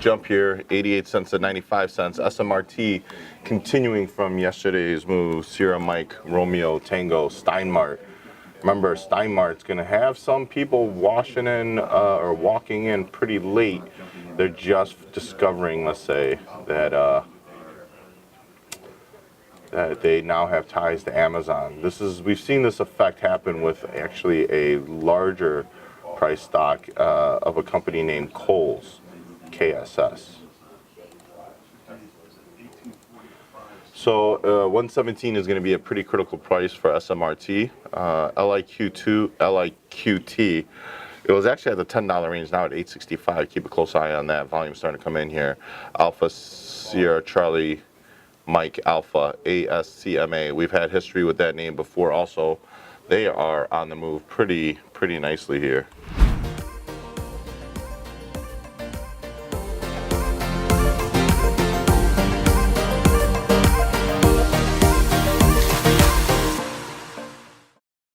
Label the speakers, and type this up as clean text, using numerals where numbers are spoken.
Speaker 1: jump here, 88 cents to 95 cents. SMRT continuing from yesterday's move. Sierra Mike, Romeo, Tango, Steinmart. Remember, Steinmart's going to have some people washing in or walking in pretty late. They're just discovering, let's say, that that they now have ties to Amazon. We've seen this effect happen with actually a larger price stock of a company named Kohl's, KSS. So 117 is going to be a pretty critical price for SMRT. LIQT, it was actually at the $10 range, now at $8.65. Keep a close eye on that. Volume starting to come in here. Alpha Sierra Charlie Mike Alpha ASCMA. We've had history with that name before also. They are on the move pretty nicely here.